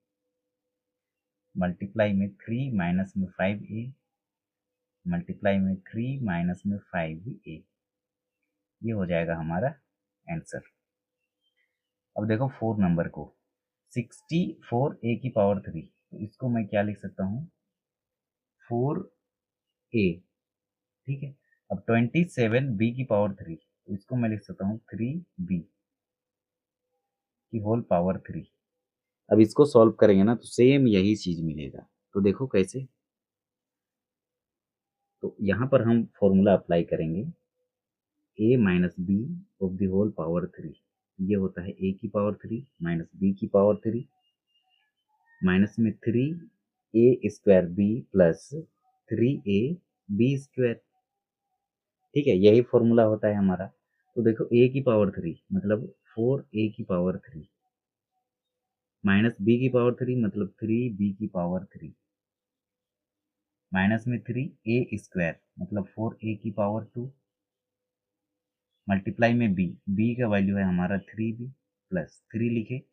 मल्टीप्लाई में 3 माइनस में 5a मल्टीप्लाई में 3 माइनस में 5a। ये हो जाएगा हमारा आंसर। अब देखो 4 नंबर को, 64a की पावर 3, तो इसको मैं क्या लिख सकता हूँ, 4a, ठीक है। अब 27b की पावर 3, तो इसको मैं लिख सकता हूँ 3b की होल पावर 3। अब इसको सॉल्व करेंगे ना तो सेम यही चीज मिलेगा। तो देखो कैसे, तो यहाँ पर हम फॉर्मूला अप्लाई करेंगे, a minus B of the whole power 3। ये होता है a की पावर 3 माइनस b की पावर 3 माइनस में 3a square b plus 3a b square, ठीक है। यही फॉर्मूला होता है हमारा। तो देखो a की पावर 3 मतलब 4a की पावर 3 माइनस b की पावर 3 मतलब 3b की पावर 3 माइनस में 3a स्क्वायर मतलब 4a की पावर 2 मल्टीप्लाई में b का वैल्यू है हमारा 3b प्लस 3 लिखे,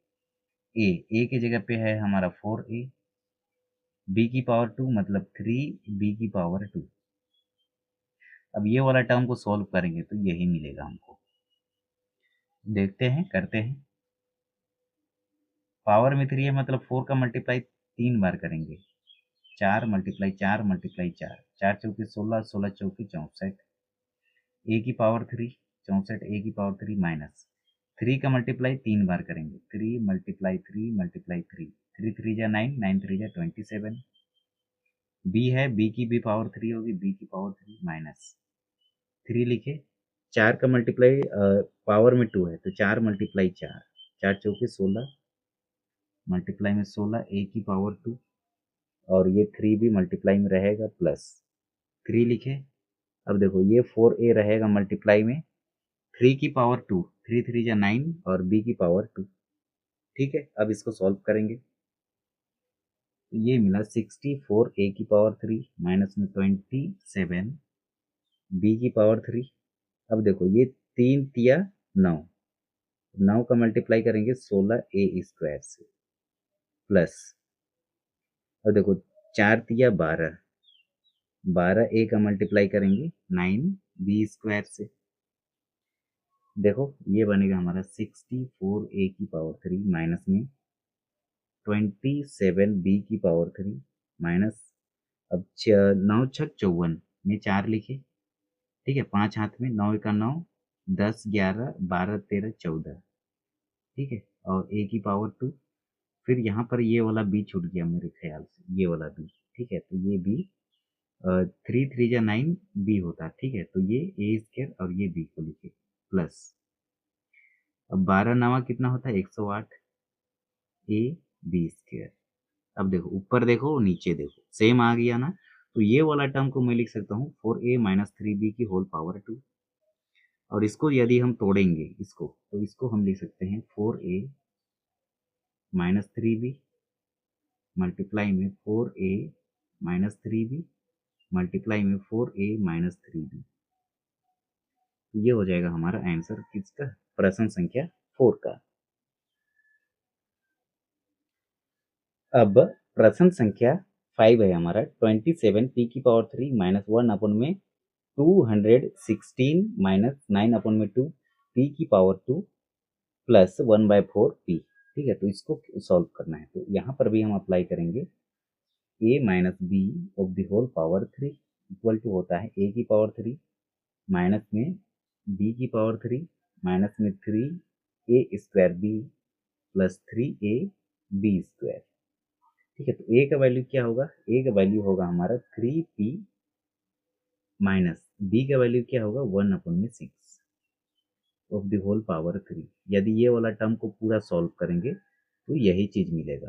a की जगह पे है हमारा 4a, b की पावर 2 मतलब 3b की पावर 2। अब ये वाला टर्म को सॉल्व करेंगे तो यही मिलेगा हमको। देखते हैं, करते हैं। पावर में 3 है मतलब 4 का मल्टीप्लाई 3 बार करेंगे, 4 मल्टीप्लाई 4 मल्टीप्लाई 4, 4 चौके 16, 16 चौके 64, a की पावर 3 64 a की पावर 3 माइनस 3 का मल्टीप्लाई 3 बार करेंगे, 3 मल्टीप्लाई 3 मल्टीप्लाई 3, 3 3 जा 9, 9 3 जा 27। बी है, बी की भी पावर 3 होगी, बी की पावर 3 माइनस 3 लिखे। 4 का मल्टीप्लाई पावर में 2 है तो 4 मल्टीप्लाई 4, 4 चौके 16, मल्टीप्लाई में 16 ए की पावर 2, और ये 3 भी मल्टीप्लाई में रहेगा प्लस 3 लिखे। अब देखो ये 4a रहेगा मल्टीप्लाई में 3 की पावर 2, 3 3 जा 9 और b की पावर 2। ठीक है, अब इसको सॉल्व करेंगे तो ये मिला 64 a की पावर 3 माइनस में 27 b की पावर 3। अब देखो ये 3 तिया 9, 9 का मल्टीप्लाई करेंगे 16 a स्क्वायर से प्लस, अब देखो 4 तिया 12, 12 a का मल्टीप्लाई करेंगे 9 b स्क्वायर से। देखो ये बनेगा हमारा 64 a की पावर 3 माइनस में 27 b की पावर 3 माइनस, अब 9 छक 54 में 4 लिखे। ठीक है, 5 हाथ में, 9 का 9, 10 11 12 13 14। ठीक है, और a की पावर 2, फिर यहाँ पर ये वाला b छूट गया मेरे ख्याल से, ये वाला b। ठीक है, तो ये b 3 3 जा 9 b होता। ठीक है, तो ये a स्क्वायर और ये b को लिखे प्लस, अब 12 नवा कितना होता है 108 ए बी स्क्वायर। अब देखो ऊपर देखो नीचे देखो सेम आ गया ना, तो ये वाला टर्म को मैं लिख सकता हूँ 4a माइनस 3b की होल पावर 2। और इसको यदि हम तोड़ेंगे इसको, तो इसको हम लिख सकते हैं 4a माइनस 3b मल्टीप्लाई में 4a माइनस 3b मल्टीप्लाई में 4a माइनस 3b। ये हो जाएगा हमारा आंसर किसका, प्रश्न संख्या 4 का। अब प्रश्न संख्या 5 है हमारा, 27 पी की पावर 3 माइनस 1 अपन में 216 माइनस 9 अपन में 2 पी की पावर 2 प्लस 1/4 पी। ठीक है, तो इसको सॉल्व करना है, तो यहाँ पर भी हम अप्लाई करेंगे a minus B of the whole power 3 equal to होता है a की पावर 3 माइनस में b की पावर 3 माइनस में 3 a square b plus 3a b square. ठीक है, तो a का वैल्यू क्या होगा, a का वैल्यू होगा हमारा 3p माइनस b का वैल्यू क्या होगा 1/6 ऑफ द होल पावर 3। यदि ये वाला टर्म को पूरा सॉल्व करेंगे तो यही चीज मिलेगा।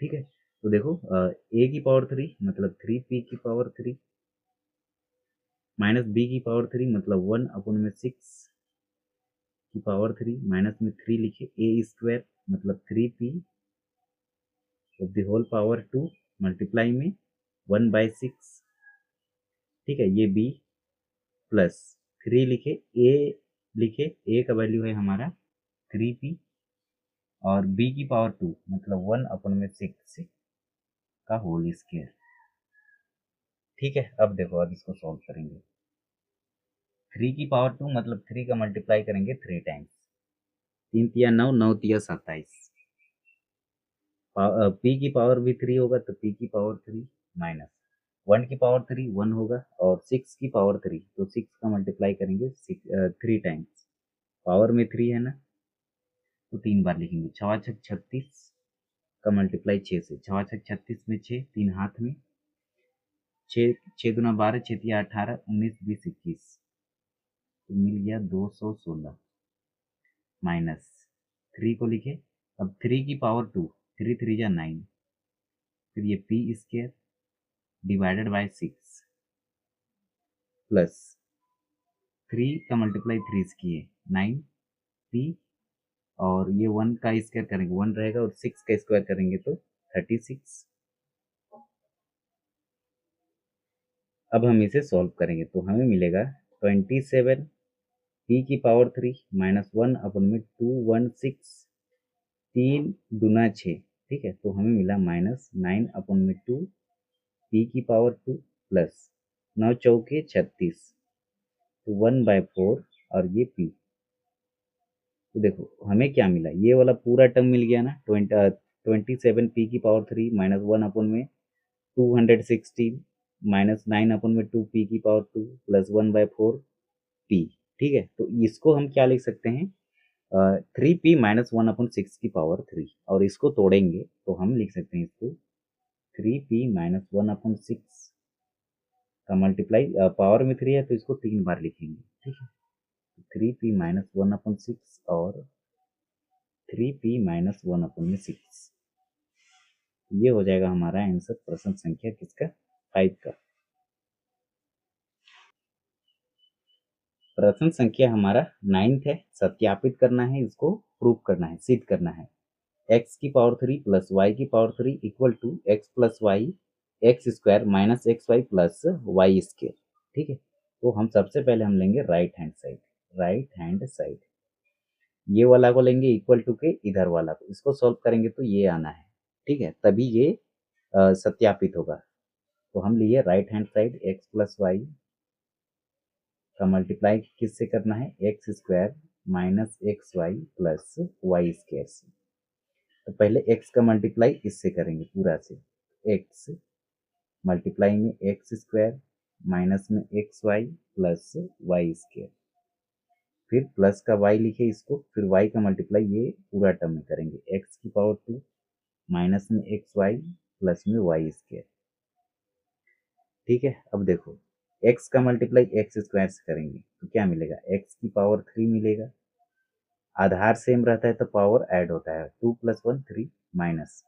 ठीक है, तो देखो a की पावर 3 मतलब 3p की पावर 3 माइनस b की पावर 3 मतलब 1/6 की पावर 3 माइनस में 3 लिखे a स्क्वायर मतलब 3p of the whole power 2 multiply में 1/6। ठीक है, ये b प्लस 3 लिखे a का वैल्यू है हमारा 3p और b की पावर 2 मतलब 1/6 का होल स्क्वायर। ठीक है, अब देखो अब इसको सॉल्व करेंगे, 3 की पावर 2 मतलब 3 का मल्टीप्लाई करेंगे 3 टाइम्स, 3 तिया 9, 9 तिया 27, p की पावर भी 3 होगा तो p की पावर 3 माइनस 1 की पावर 3 1 होगा और 6 की पावर 3, तो 6 का मल्टीप्लाई करेंगे 3 टाइम्स, पावर में 3 है ना तो 3 बार लिखेंगे। 6 छक 36 का मल्टीप्लाई 6 से, 6 छक 36 में 6, 3 हाथ में, 6 6 दूना 12, 6 तिया 18, 19 20 21, तो मिल गया 216 माइनस 3 को लिखे। अब 3 की पावर 2, 3 3 जा 9, फिर ये P square divided by 6 plus 3 का मल्टीप्लाई 3 से किए 9 पी, और ये 1 का स्क्वायर करेंगे 1 रहेगा और 6 का स्क्वायर करेंगे तो 36। अब हम इसे सॉल्व करेंगे तो हमें मिलेगा 27 पी की पावर 3 माइनस 1/216, 3 दूना 6। ठीक है, तो हमें मिला माइनस 9/2 पी की पावर 2 प्लस 9 चौके 36, तो 1/4 और ये पी। तो देखो हमें क्या मिला, ये वाला पूरा टर्म मिल गया ना, 27 पी की पावर 3 माइनस 1/216 माइनस 9/2 पी की पावर 2 प्लस 1/4 पी। ठीक है, तो इसको हम क्या लिख सकते हैं, 3p माइनस 1/6 की पावर 3, और इसको तोड़ेंगे तो हम लिख सकते हैं इसको 3p माइनस 1/6 का मल्टीप्लाई, पावर में 3 है तो इसको 3 बार लिखेंगे, ठीक है। 3p माइनस 1/6 और 3p माइनस 1/6, ये हो जाएगा हमारा आंसर प्रश्न संख्या किसका, 5 का। प्रश्न संख्या हमारा 9th है, सत्यापित करना है, इसको प्रूव करना है, सिद्ध करना है। x की पावर 3 प्लस y की power 3 equal to x plus Y X square minus X Y plus Y square, ठीक है। तो हम सबसे पहले हम लेंगे right hand side, right hand side ये वाला को लेंगे इक्वल टू के इधर वाला को, इसको सॉल्व करेंगे तो ये आना है, ठीक है, तभी ये सत्यापित होगा। तो हम लिए right hand side x plus Y का मल्टीप्लाई किससे करना है, X square minus X Y plus Y square से। तो पहले x का मल्टीप्लाई इससे करेंगे पूरा से, x मल्टीप्लाई में एक्स स्क्वायर माइनस में X Y plus Y square, फिर प्लस का y लिखे इसको, फिर y का मल्टीप्लाई ये पूरा टर्म में करेंगे, x की पावर 2 माइनस में एक्स वाई प्लस में वाई स्क्वायर, ठीक है। अब देखो x का मल्टीप्लाई एक्स स्क्वायर से करेंगे तो क्या मिलेगा, x की पावर 3 मिलेगा, आधार सेम रहता है तो पावर ऐड होता है, 2 + 1 3 माइनस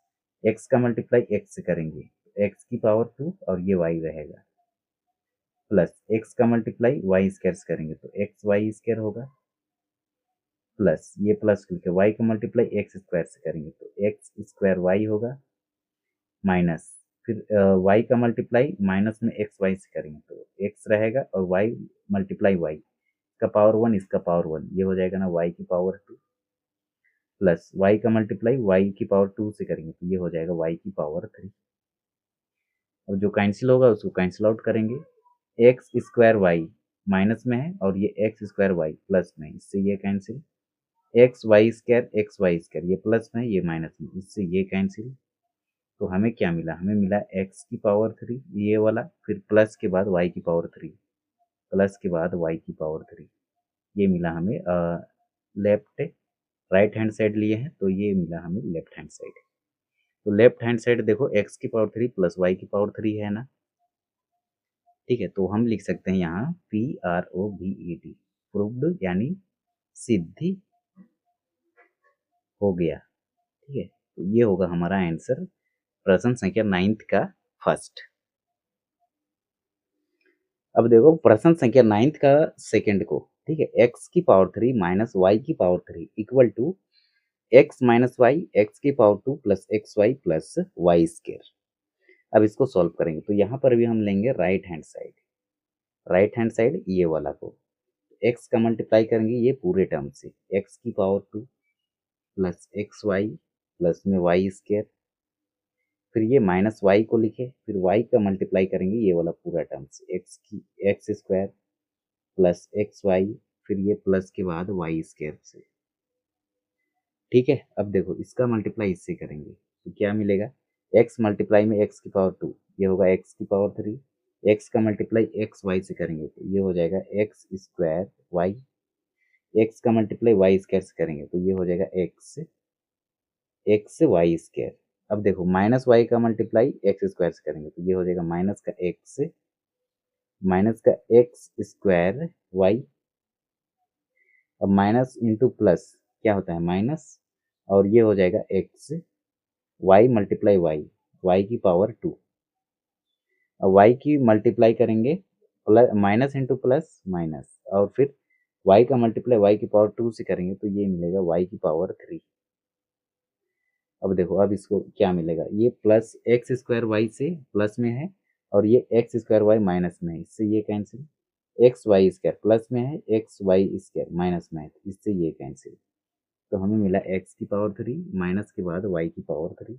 x का मल्टीप्लाई x से करेंगे तो x की पावर 2 और ये y रहेगा, प्लस x का मल्टीप्लाई वाई स्क्वायर से करेंगे तो एक्स वाई स्क्वायर होगा, प्लस ये प्लस करके y का मल्टीप्लाई एक्स स्क्वायर से करेंगे तो एक्स स्क्वायर वाई होगा, माइनस फिर y का मल्टीप्लाई माइनस में एक्स वाई से करेंगे तो x रहेगा और y मल्टीप्लाई y, इसका पावर 1 इसका पावर 1, ये हो जाएगा ना y की पावर 2, प्लस y का मल्टीप्लाई y की पावर 2 से करेंगे तो ये हो जाएगा y की पावर 3। अब जो कैंसिल होगा उसको कैंसिल आउट करेंगे, एक्स स्क्वायर वाई माइनस में है और ये एक्स स्क्वायर वाई प्लस में है, इससे ये कैंसिल, एक्स वाई स्क्वायर ये प्लस में है ये माइनस में, इससे ये कैंसिल। तो हमें क्या मिला, हमें मिला x की पावर 3 ये वाला, फिर प्लस के बाद y की पावर 3, प्लस के बाद y की पावर 3, ये मिला हमें लेफ्ट, राइट हैंड साइड लिए हैं तो ये मिला हमें लेफ्ट हैंड साइड। तो लेफ्ट हैंड साइड देखो x की पावर 3 प्लस y की पावर 3 है ना, ठीक है। तो हम लिख सकते हैं यहाँ PROVED, प्रूव्ड यानी सिद्धि हो गया, ठीक है। तो ये होगा हमारा आंसर प्रश्न संख्या 9th का फर्स्ट। अब देखो प्रश्न संख्या 9th का सेकंड को, ठीक है, x की पावर 3 माइनस वाई की power 3 equal to X minus Y X की power 2 plus X Y plus Y square. अब इसको सॉल्व करेंगे तो यहाँ पर भी हम लेंगे right hand side, right hand side ये वाला को, x का मल्टीप्लाई करेंगे ये पूरे टर्म से, x की power 2 plus X Y plus में वाई स्क्वायर, फिर ये माइनस वाई को लिखे, फिर y का मल्टीप्लाई करेंगे ये वाला पूरा टर्म से, X square plus X Y, फिर ये प्लस के बाद वाई स्क्वायर से, ठीक है। अब देखो इसका मल्टीप्लाई इससे करेंगे तो क्या मिलेगा, x मल्टीप्लाई में x की पावर 2 ये होगा x की पावर 3, x का मल्टीप्लाई एक्स वाई से करेंगे तो ये हो जाएगा एक्स स्क्वायर वाई, एक्स का मल्टीप्लाई वाई स्क्वायर से करेंगे तो ये हो जाएगा एक्स वाई स्क्वायर। अब देखो माइनस वाई का मल्टीप्लाई एक्स स्क्वायर से करेंगे तो ये हो जाएगा माइनस का एक्स स्क्वायर वाई, अब माइनस इंटू प्लस क्या होता है माइनस, और ये हो जाएगा X Y multiply Y, Y की पावर 2, अब वाई की मल्टीप्लाई करेंगे plus minus into plus minus, और फिर वाई का मल्टीप्लाई वाई की पावर 2 से करेंगे तो ये मिलेगा वाई की पावर 3। अब देखो अब इसको क्या मिलेगा, ये प्लस एक्स स्क्वायर वाई से प्लस में है और ये एक्स स्क्वायर वाई माइनस में है, इससे ये cancel, X Y square plus में है एक्स वाई स्क्वायर माइनस में है, इससे ये कैंसिल। तो हमें मिला x की पावर 3 माइनस के बाद y की पावर 3,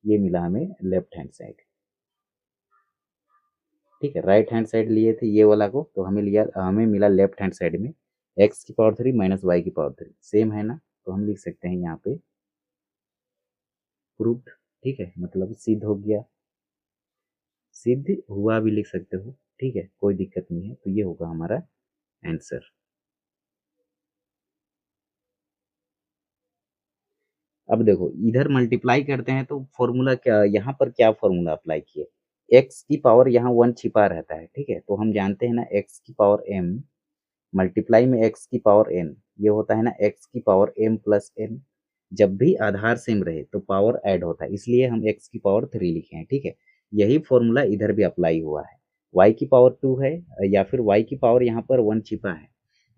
ये मिला हमें लेफ्ट हैंड साइड, ठीक है। राइट हैंड साइड लिए थे ये वाला को तो हमें मिला लेफ्ट हैंड साइड में x की पावर 3 माइनस y की पावर 3 सेम है ना, तो हम लिख सकते हैं यहाँ पे प्रूव्ड, ठीक है, मतलब सिद्ध हो गया, सिद्ध हुआ भी लिख सकते हो, ठीक है, कोई दिक्कत नहीं है। तो ये होगा हमारा आंसर। अब देखो इधर मल्टीप्लाई करते हैं तो फॉर्मूला क्या, यहाँ पर क्या फॉर्मूला अप्लाई किए, एक्स की पावर यहाँ 1 छिपा रहता है, ठीक है, तो हम जानते हैं ना एक्स की पावर m मल्टीप्लाई में एक्स की पावर n, ये होता है ना एक्स की पावर m प्लस n। जब भी आधार सेम रहे तो पावर ऐड होता है, इसलिए हम एक्स की पावर 3 लिखे हैं, ठीक है। यही फॉर्मूला इधर भी अप्लाई हुआ है। y की पावर 2 है, या फिर y की पावर यहाँ पर 1 छिपा है,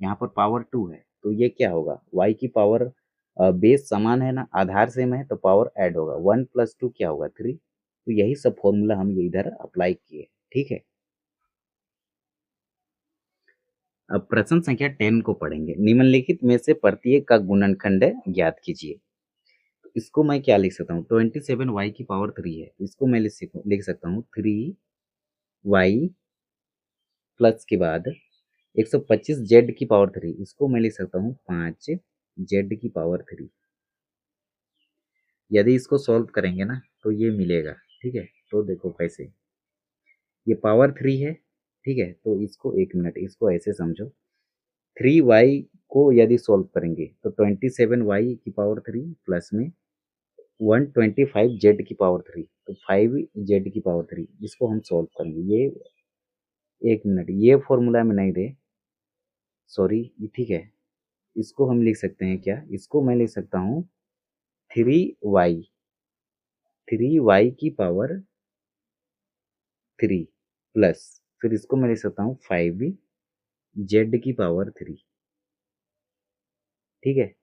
यहाँ पर पावर 2 है, तो ये क्या होगा, y की पावर बेस समान है ना, आधार सेम है तो पावर ऐड होगा, 1 प्लस 2 क्या होगा 3। तो यही सब फॉर्मूला हम ये इधर अप्लाई किए, ठीक है। अब प्रश्न संख्या 10 को पढ़ेंगे। निम्नलिखित में से प्रत्येक का गुणनखंड ज्ञात कीजिए। इसको मैं क्या लिख सकता हूँ, 27 y की पावर 3 है, इसको मैं लिख सकता हूँ 3y प्लस के बाद 125 z की पावर 3, इसको मैं लिख सकता हूँ 5 z की पावर 3। यदि इसको सॉल्व करेंगे ना तो ये मिलेगा, ठीक है। तो देखो कैसे, ये पावर 3 है, ठीक है, तो इसको एक मिनट, इसको ऐसे समझो, 3y को यदि सॉल्व करेंगे तो 27y की पावर 3 प्लस में 125 जेड की पावर 3, तो 5 जेड की पावर 3, इसको हम सॉल्व करेंगे। ये एक मिनट, ये फॉर्मूला में नहीं दे, सॉरी, ठीक है, इसको हम लिख सकते हैं क्या, इसको मैं लिख सकता हूँ 3y, 3y की पावर 3 प्लस, फिर इसको मैं लिख सकता हूँ 5 जेड की पावर 3, ठीक है।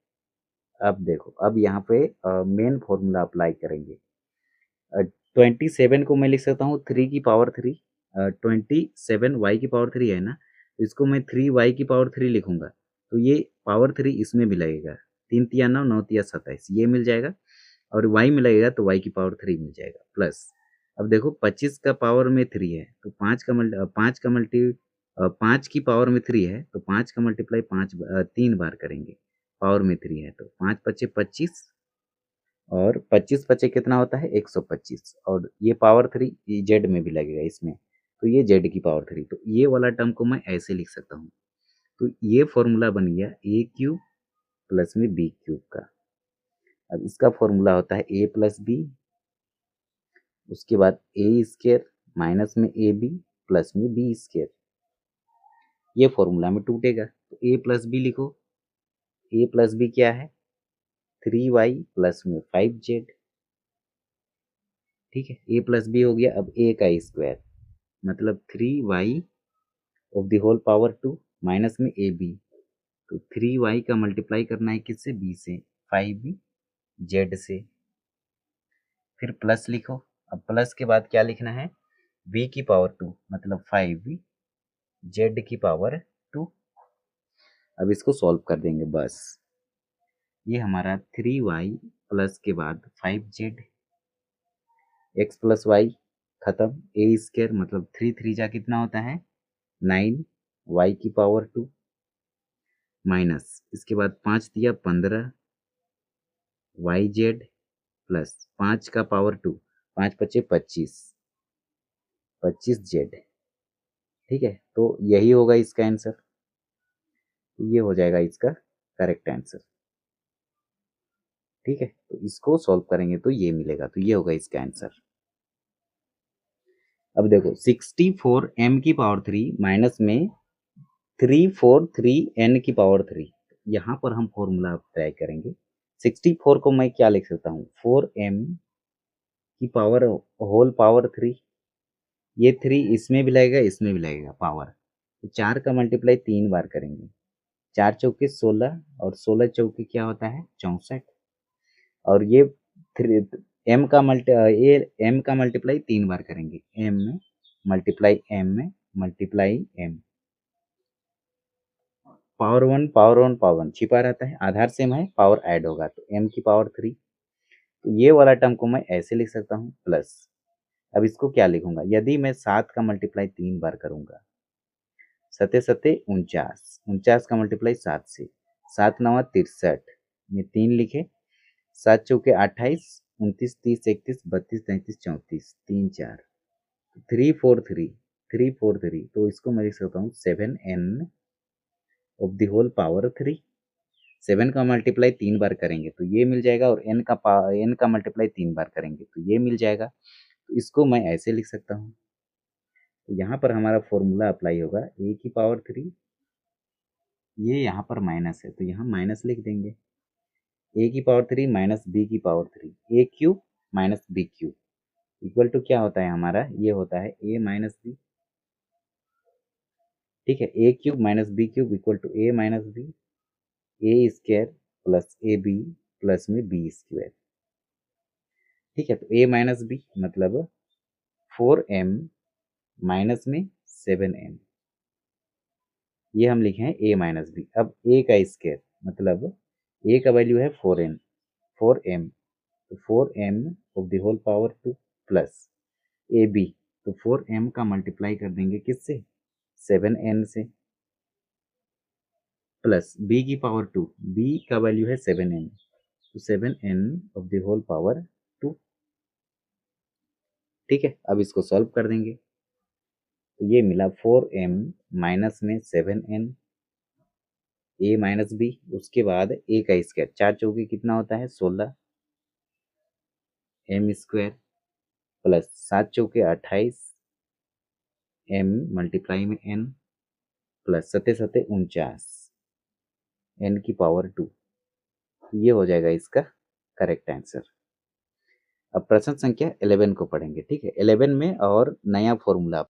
अब देखो, अब यहाँ पे मेन फॉर्मूला अप्लाई करेंगे। 27 को मैं लिख सकता हूँ 3 की पावर 3, 27 y की पावर 3 है ना, तो इसको मैं 3y की पावर 3 लिखूंगा, तो ये पावर 3 इसमें भी लगेगा, 3 तिया 9, 9 तिया 27, ये मिल जाएगा, और y में लगेगा तो y की पावर 3 मिल जाएगा प्लस। अब देखो 25 का पावर में 3 है, तो 5 की पावर में 3 है, तो 5 का मल्टीप्लाई 3 बार करेंगे, पावर में 3 है तो 5 पच्चे 25, और 25 पचे कितना होता है 125, और ये पावर 3 जेड में भी लगेगा इसमें, तो ये जेड की पावर 3, तो ये वाला टर्म को मैं ऐसे लिख सकता हूँ। तो ये फॉर्मूला बन गया ए क्यूब प्लस में बी क्यूब का। अब इसका फॉर्मूला होता है ए प्लस बी, उसके बाद ए स्क्वायर माइनस में ए बी प्लस में बी स्क्वायर, ये फॉर्मूला में टूटेगा, तो ए प्लस बी लिखो, ए प्लस बी क्या है 3y प्लस में 5z, ठीक है, ए प्लस बी हो गया। अब ए का स्क्वायर मतलब 3y of the whole power 2 minus में ए बी, तो 3y का मल्टीप्लाई करना है किससे, बी से, 5z से, फिर प्लस लिखो। अब प्लस के बाद क्या लिखना है, b की पावर 2 मतलब 5z की पावर 2। अब इसको सॉल्व कर देंगे बस, ये हमारा 3y प्लस के बाद 5z, x प्लस वाई खत्म, ए स्क्वायर मतलब 3 3 जा कितना होता है 9 y की पावर 2 माइनस, इसके बाद 5 दिया 15 वाई जेड प्लस 5 का पावर 2, 5 पच्चे 25, 25 जेड, ठीक है। तो यही होगा इसका आंसर, तो ये हो जाएगा इसका करेक्ट आंसर, ठीक है। तो इसको सॉल्व करेंगे तो ये मिलेगा, तो ये होगा इसका आंसर। अब देखो 64 m की पावर 3 माइनस में 343 n की पावर 3, यहाँ पर हम फॉर्मूला ट्राई करेंगे। 64 को मैं क्या लिख सकता हूँ 4m की पावर होल पावर 3, ये 3 इसमें भी लगेगा इसमें भी लगेगा पावर, तो 4 का मल्टीप्लाई 3 बार करेंगे, 4 चौके 16, और 16 चौके क्या होता है 64, और ये एम का मल्टीप्लाई 3 बार करेंगे, एम में मल्टीप्लाई एम में multiply M, power 1 power 1 power 1 छिपा रहता है, आधार सेम है, पावर ऐड होगा तो m की पावर 3, तो ये वाला टर्म को मैं ऐसे लिख सकता हूँ प्लस। अब इसको क्या लिखूंगा, यदि मैं 7 का मल्टीप्लाई 3 बार करूंगा, सते सते 49, 49 का मल्टीप्लाई 7 से, 7 नवा 63 में 3 लिखे, 7 चौके 28, 29 30 31 32 33 34, 3 4, 343, 343, तो इसको मैं लिख सकता हूँ 7n of the whole power 3, 7 का मल्टीप्लाई 3 बार करेंगे तो ये मिल जाएगा, और n का मल्टीप्लाई 3 बार करेंगे तो ये मिल जाएगा। तो इसको मैं ऐसे लिख सकता हूँ। तो यहाँ पर हमारा फॉर्मूला अप्लाई होगा a की पावर 3, ये यहाँ पर माइनस है तो यहाँ माइनस लिख देंगे, a की पावर 3 माइनस b की power 3, a cube minus b cube equal to क्या होता है हमारा, ये होता है a माइनस b। ठीक है, a cube minus b cube equal to a minus b, A square plus A B plus में बी स्क्वायर। ठीक है, तो a माइनस बी मतलब 4m माइनस में 7m, ये हम लिखे हैं a माइनस बी। अब a का स्क्वायर मतलब a का वैल्यू है 4m, तो 4m of the whole power 2 plus A B, तो 4m का मल्टीप्लाई कर देंगे किससे, 7n से, प्लस b की पावर 2, b का वैल्यू है 7n, तो 7n of the whole power 2। ठीक है, अब इसको सॉल्व कर देंगे तो ये मिला 4m माइनस में 7n, a माइनस बी, उसके बाद a का स्क्वायर, 4 चौके कितना होता है 16, m स्क्वायर प्लस 7 चौके 28, m मल्टीप्लाई में n प्लस 7 7 49, n की पावर 2। ये हो जाएगा इसका करेक्ट आंसर। अब प्रश्न संख्या 11 को पढ़ेंगे। ठीक है, 11 में और नया फॉर्मूला